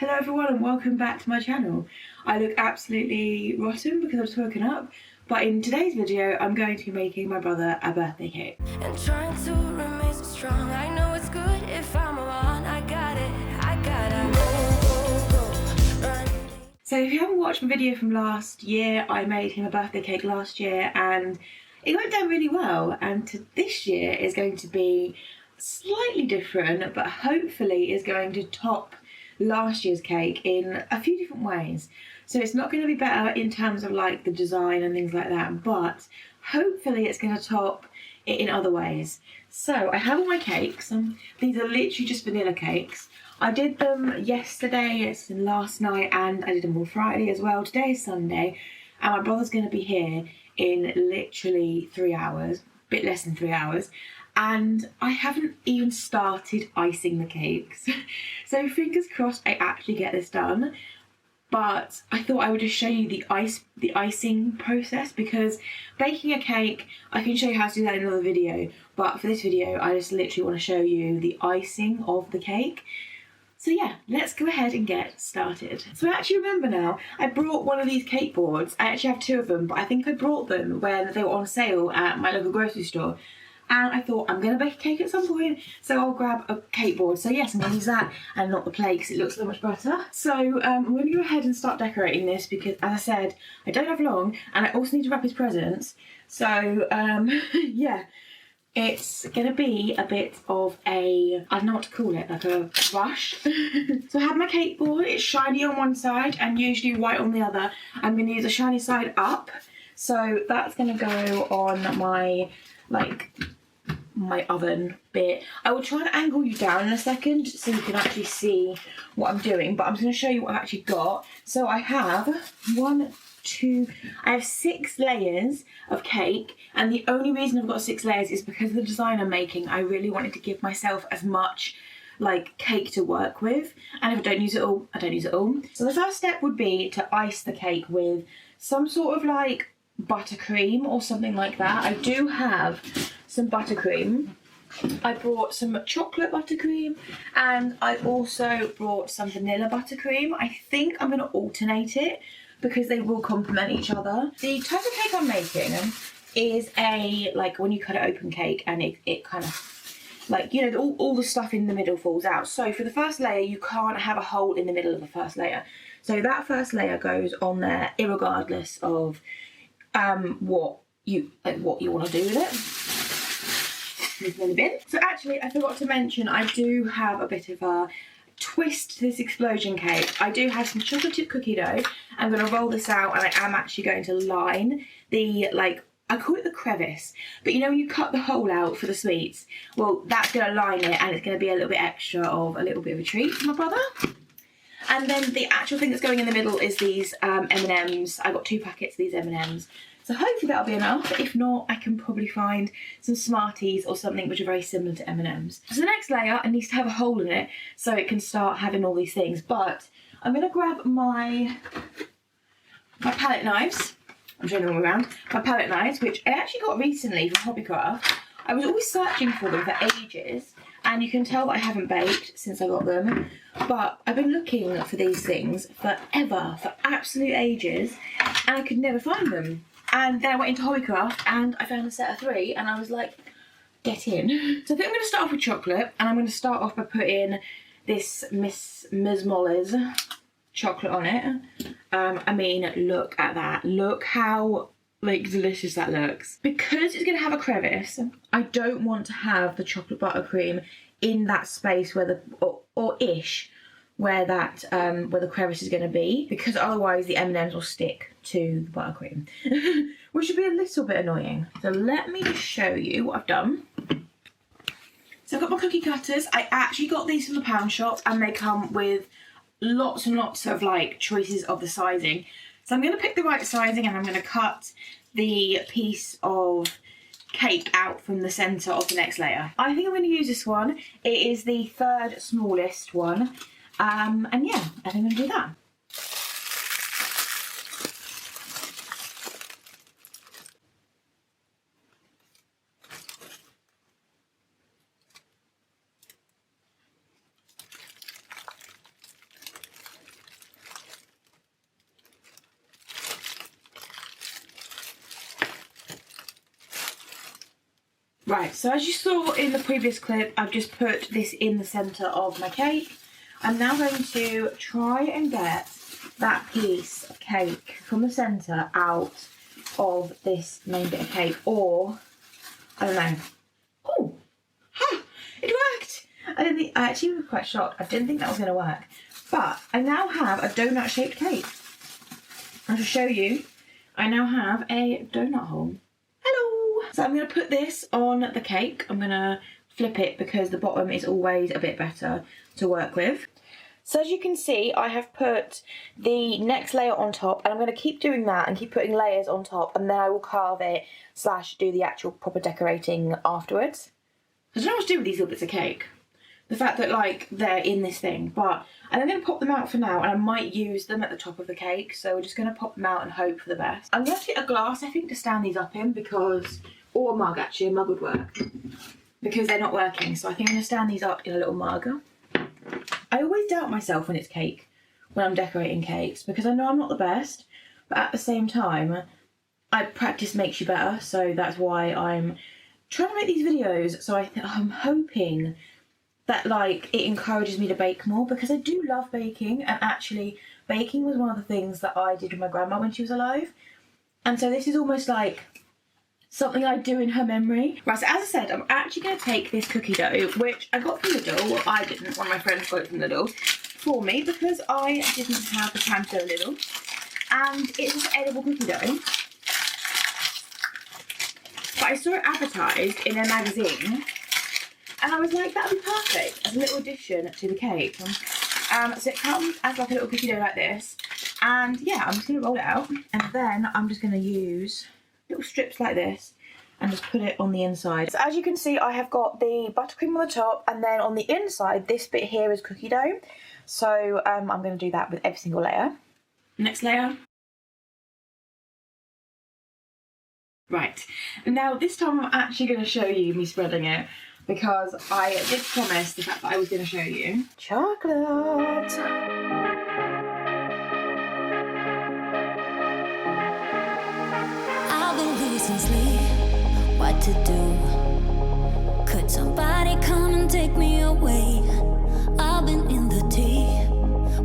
Hello everyone and welcome back to my channel. I look absolutely rotten because I've just woken up, but in today's video I'm going to be making my brother a birthday cake. And trying to remain so strong. I know it's good if I'm alone. I got it. So if you haven't watched my video from last year, I made him a birthday cake last year and it went down really well, and this year is going to be slightly different, but hopefully is going to top last year's cake in a few different ways. So it's not going to be better in terms of like the design and things like that, but hopefully it's going to top it in other ways. So I have all my cakes. These are literally just vanilla cakes. I did them yesterday, last night, and I did them on Friday as well. Today is Sunday and my brother's going to be here in literally 3 hours, a bit less than 3 hours. And I haven't even started icing the cakes. So fingers crossed I actually get this done. But I thought I would just show you the icing process, because baking a cake, I can show you how to do that in another video. But for this video, I just literally want to show you the icing of the cake. So yeah, let's go ahead and get started. So I actually remember now, I brought one of these cake boards. I actually have 2 of them, but I think I brought them when they were on sale at my local grocery store. And I thought, I'm going to bake a cake at some point, so I'll grab a cake board. So yes, I'm going to use that and not the plate because it looks so much better. So I'm going to go ahead and start decorating this because, as I said, I don't have long and I also need to wrap his presents. So yeah, it's going to be a bit of a, I don't know what to call it, like a rush. So I have my cake board, it's shiny on one side and usually white on the other. I'm going to use a shiny side up. So that's going to go on my oven bit. I will try and angle you down in a second so you can actually see what I'm doing, but I'm just going to show you what I've actually got. So I have I have 6 layers of cake, and the only reason I've got 6 layers is because of the design I'm making. I really wanted to give myself as much like cake to work with, and if I don't use it all, I don't use it all. So the first step would be to ice the cake with some sort of like buttercream or something like that. I do have some buttercream. I brought some chocolate buttercream and I also brought some vanilla buttercream. I think I'm going to alternate it because they will complement each other. The type of cake I'm making is a, like when you cut an open cake and it kind of, like, you know, all the stuff in the middle falls out. So for the first layer, you can't have a hole in the middle of the first layer. So that first layer goes on there irregardless of what you want to do with it. Move in the bin. So actually, I forgot to mention, I do have a bit of a twist to this explosion cake. I do have some chocolate chip cookie dough. I'm going to roll this out and I am actually going to line the, like, I call it the crevice, but you know when you cut the hole out for the sweets? Well, that's going to line it and it's going to be a little bit extra of a little bit of a treat for my brother. And then the actual thing that's going in the middle is these M&Ms. I got 2 packets of these M&Ms. So hopefully that'll be enough. If not, I can probably find some Smarties or something which are very similar to M&Ms. So the next layer, it needs to have a hole in it so it can start having all these things. But I'm going to grab my palette knives. I'm showing them all around. My palette knives, which I actually got recently from Hobbycraft. I was always searching for them for ages, and you can tell that I haven't baked since I got them. But I've been looking for these things forever, for absolute ages, and I could never find them. And then I went into Hobbycraft and I found a set of 3 and I was like, get in. So I think I'm going to start off with chocolate, and I'm going to start off by putting this Miss Molly's chocolate on it. I mean, look at that. Look how like delicious that looks. Because it's going to have a crevice, I don't want to have the chocolate buttercream in that space where the, or ish, where that where the crevice is going to be, because otherwise the M&Ms will stick to the buttercream, which would be a little bit annoying. So let me just show you what I've done. So I've got my cookie cutters. I actually got these from the pound shop and they come with lots and lots of like choices of the sizing. So I'm going to pick the right sizing and I'm going to cut the piece of cake out from the centre of the next layer. I think I'm going to use this one. It is the 3rd smallest one. And yeah, I think I'm going to do that. Right, so as you saw in the previous clip, I've just put this in the centre of my cake. I'm now going to try and get that piece of cake from the centre out of this main bit of cake, or, I don't know. Oh, ha, it worked! I actually was quite shocked. I didn't think that was going to work. But I now have a donut-shaped cake. I'll just show you. I now have a donut hole. Hello! So I'm going to put this on the cake. I'm going to flip it because the bottom is always a bit better to work with. So as you can see, I have put the next layer on top, and I'm going to keep doing that and keep putting layers on top, and then I will carve it / do the actual proper decorating afterwards. I don't know what to do with these little bits of cake. The fact that, like, they're in this thing, but I'm going to pop them out for now, and I might use them at the top of the cake, so we're just going to pop them out and hope for the best. I'm going to get a glass, I think, to stand these up in, because, or a mug, actually, a mug would work, because they're not working, so I think I'm going to stand these up in a little mug. I always doubt myself when it's cake, when I'm decorating cakes, because I know I'm not the best, but at the same time, practice makes you better, so that's why I'm trying to make these videos, so I'm hoping that, like, it encourages me to bake more, because I do love baking, and actually baking was one of the things that I did with my grandma when she was alive, and so this is almost like something I do in her memory. Right, so as I said, I'm actually going to take this cookie dough, which I got from Lidl, well, I didn't, one of my friends got it from Lidl for me, because I didn't have the time to go Lidl, and it's an edible cookie dough, but I saw it advertised in a magazine, and I was like, that would be perfect as a little addition to the cake. So it comes as like a little cookie dough like this. And yeah, I'm just going to roll it out. And then I'm just going to use little strips like this and just put it on the inside. So as you can see, I have got the buttercream on the top. And then on the inside, this bit here is cookie dough. So I'm going to do that with every single layer. Next layer. Right. Now this time I'm actually going to show you me spreading it, because I did promise the fact that I was going to show you. Chocolate! I've been losing sleep, what to do? Could somebody come and take me away? I've been in the deep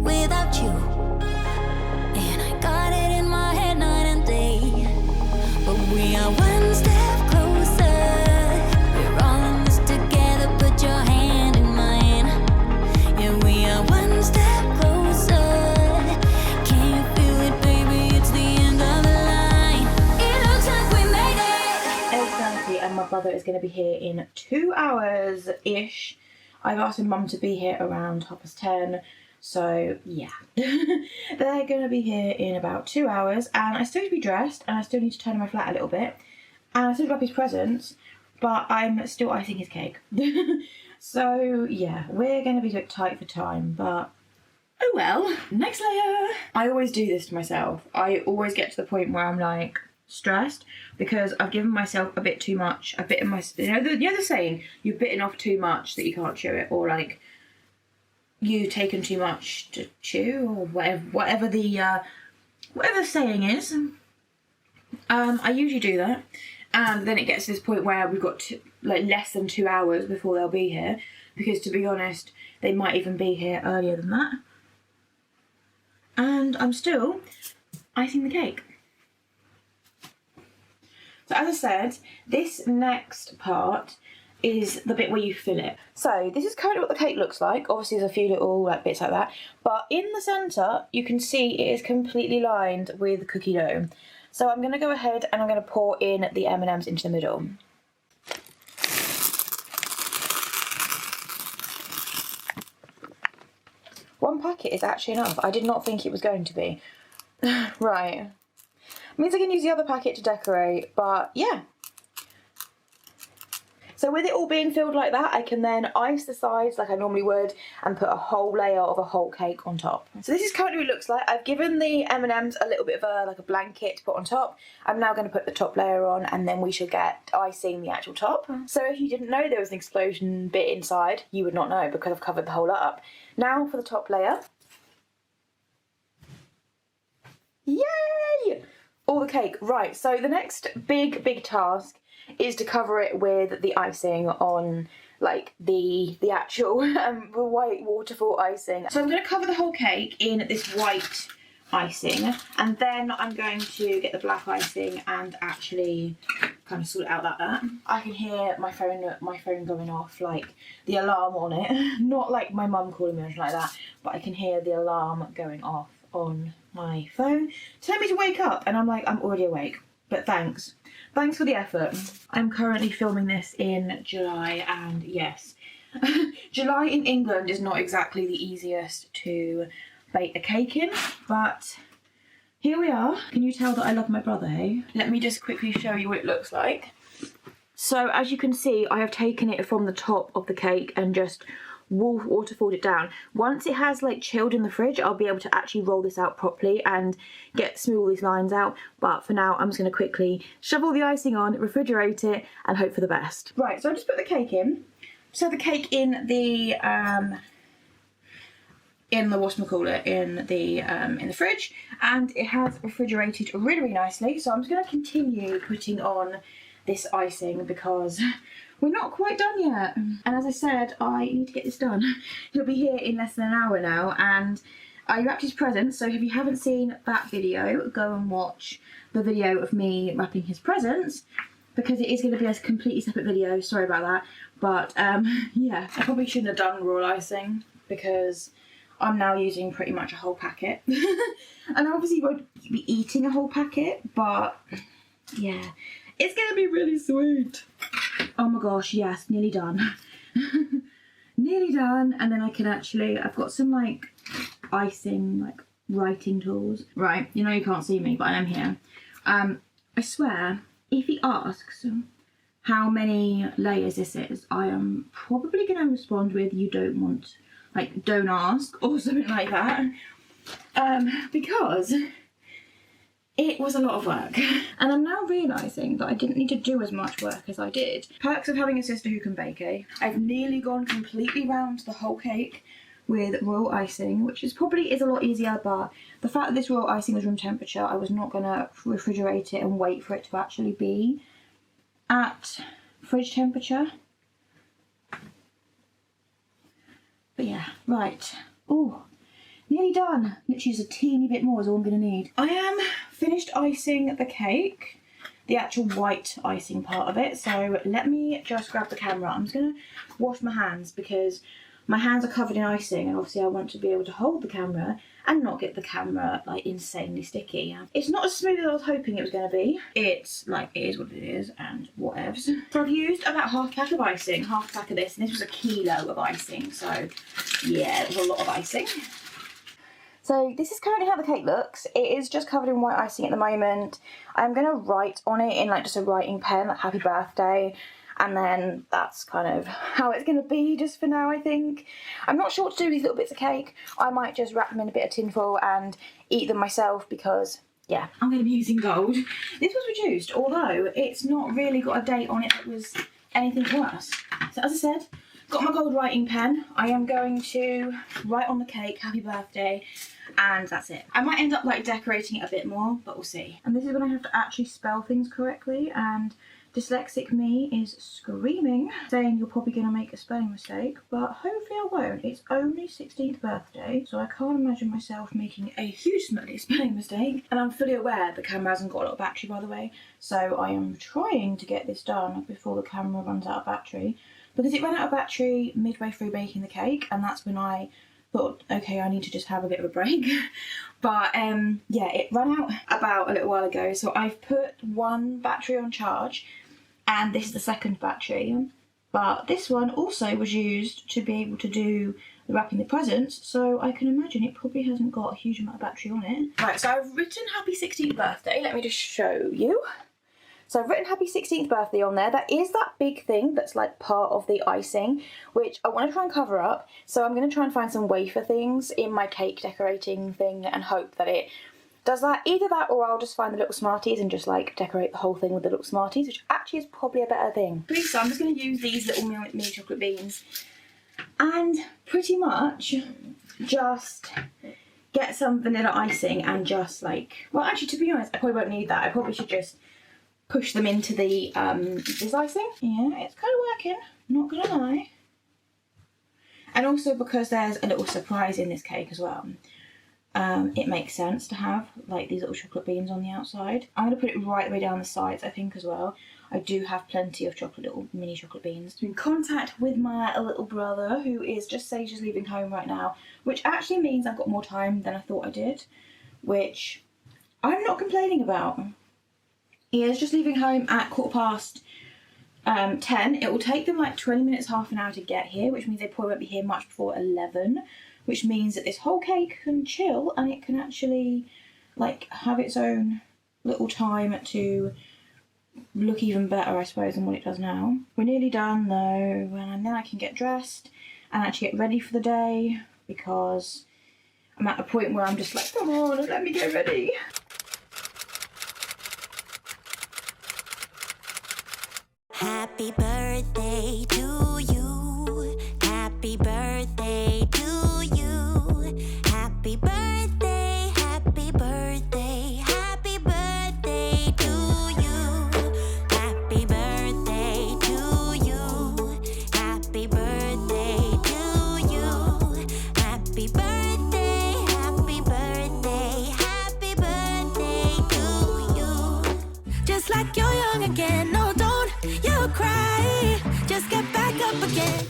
without you, and I got it in my head night and day. But we are one step closer. We're all in this together, put your hand in mine. Yeah, we are one step closer. Can you feel it, baby? It's the end of the line. It looks like we made it. Exactly, and my brother is going to be here in 2 hours-ish. I've asked my mum to be here around 10:30. So yeah, they're going to be here in about 2 hours, and I still need to be dressed, and I still need to turn my flat a little bit, and I still got his presents, but I'm still icing his cake. So yeah, we're going to be a bit tight for time, but oh well. Next layer. I always do this to myself. I always get to the point where I'm like stressed because I've given myself a bit too much. I've bitten my, you know the saying, you've bitten off too much that you can't chew it, or like you've taken too much to chew, or whatever the saying is. I usually do that, and then it gets to this point where we've got less than 2 hours before they'll be here, because to be honest, they might even be here earlier than that. And I'm still icing the cake. So as I said, this next part is the bit where you fill it. So this is currently what the cake looks like. Obviously there's a few little bits like that, but in the centre you can see it is completely lined with cookie dough. So I'm going to go ahead and I'm going to pour in the M&Ms into the middle. One packet is actually enough. I did not think it was going to be. Right. Means I can use the other packet to decorate, but yeah. So with it all being filled like that, I can then ice the sides like I normally would and put a whole layer of a whole cake on top. So this is currently what it looks like. I've given the M&Ms a little bit of a blanket to put on top. I'm now going to put the top layer on, and then we should get icing the actual top. So if you didn't know there was an explosion bit inside, you would not know because I've covered the whole lot up. Now for the top layer. Yay! All the cake. Right, so the next big task is to cover it with the icing on like the actual the white waterfall icing. So I'm going to cover the whole cake in this white icing, and then I'm going to get the black icing and actually kind of sort it out like that. I can hear my phone going off, like the alarm on it. Not like my mum calling me or anything like that, but I can hear the alarm going off on my phone telling me to wake up, and I'm like, I'm already awake, but thanks for the effort. I'm currently filming this in July, and yes, July in England is not exactly the easiest to bake a cake in, but here we are. Can you tell that I love my brother, hey? Let me just quickly show you what it looks like. So as you can see, I have taken it from the top of the cake and just waterfalled it down. Once it has like chilled in the fridge, I'll be able to actually roll this out properly and smooth all these lines out. But for now, I'm just going to quickly shove all the icing on, refrigerate it, and hope for the best. Right, so I just put the cake in. So the cake in the in the fridge, and it has refrigerated really nicely. So I'm just going to continue putting on this icing because we're not quite done yet. And as I said, I need to get this done. He'll be here in less than an hour now, and I wrapped his presents. So if you haven't seen that video, go and watch the video of me wrapping his presents, because it is going to be a completely separate video. Sorry about that, but yeah, I probably shouldn't have done raw icing because I'm now using pretty much a whole packet. And I obviously won't be eating a whole packet, but yeah, it's gonna be really sweet. Oh my gosh, yes, nearly done. Nearly done, and then I can actually, I've got some like icing, like writing tools. Right, you know you can't see me, but I am here. I swear, if he asks how many layers this is, I am probably gonna respond with, you don't want, like, don't ask, or something like that, because it was a lot of work. And I'm now realising that I didn't need to do as much work as I did. Perks of having a sister who can bake, eh? I've nearly gone completely round the whole cake with royal icing, which is probably a lot easier, but the fact that this royal icing was room temperature, I was not going to refrigerate it and wait for it to actually be at fridge temperature. But yeah, right. Oh, nearly done. Literally just a teeny bit more is all I'm going to need. I am finished icing the cake, the actual white icing part of it. So let me just grab the camera. I'm just going to wash my hands because my hands are covered in icing, and obviously I want to be able to hold the camera and not get the camera like insanely sticky. It's not as smooth as I was hoping it was going to be. It's like, it is what it is, and whatevs. So I've used about half a pack of icing, half a pack of this, and this was 1 kilo of icing. So yeah, it was a lot of icing. So this is currently how the cake looks. It is just covered in white icing at the moment. I'm going to write on it in like just a writing pen, like happy birthday. And then that's kind of how it's going to be just for now, I think. I'm not sure what to do with these little bits of cake. I might just wrap them in a bit of tinfoil and eat them myself because, yeah, I'm going to be using gold. This was reduced, although it's not really got a date on it that was anything worse. So as I said, got my gold writing pen. I am going to write on the cake, happy birthday, and that's it. I might end up like decorating it a bit more, but we'll see. And this is when I have to actually spell things correctly, and dyslexic me is screaming, saying you're probably going to make a spelling mistake, but hopefully I won't. It's only 16th birthday, so I can't imagine myself making a huge spelling mistake. And I'm fully aware the camera hasn't got a lot of battery, by the way, so I am trying to get this done before the camera runs out of battery, because it ran out of battery midway through baking the cake, and that's when I thought, okay, I need to just have a bit of a break. But yeah, it ran out about a little while ago, so I've put one battery on charge, and this is the second battery. But this one also was used to be able to do the wrapping the presents, so I can imagine it probably hasn't got a huge amount of battery on it. Right, so I've written happy 16th birthday. Let me just show you. So I've written happy 16th birthday on there. That is that big thing that's like part of the icing, which I want to try and cover up. So I'm going to try and find some wafer things in my cake decorating thing and hope that it does that. Either that, or I'll just find the little Smarties and just like decorate the whole thing with the little Smarties, which actually is probably a better thing. So I'm just going to use these little mini chocolate beans and pretty much just get some vanilla icing and just like, well actually to be honest, I probably won't need that. I probably should just push them into the this icing. Yeah, it's kind of working, not gonna lie. And also because there's a little surprise in this cake as well, it makes sense to have like these little chocolate beans on the outside. I'm going to put it right the way down the sides, I think, as well. I do have plenty of little mini chocolate beans. I'm in contact with my little brother, who is just Sage's leaving home right now, which actually means I've got more time than I thought I did, which I'm not complaining about. He is just leaving home at 10:15. It will take them like 20 minutes, half an hour to get here, which means they probably won't be here much before 11, which means that this whole cake can chill and it can actually like have its own little time to look even better, I suppose, than what it does now. We're nearly done though, and then I can get dressed and actually get ready for the day, because I'm at a point where I'm just like, come on, let me get ready. Happy birthday to you. Happy birthday to you. Happy birthday, happy birthday, happy birthday to you. Happy birthday to you. Happy birthday to you. Happy birthday, happy birthday, happy birthday to you. Just like you're young again, no, don't you cry, just get back up again.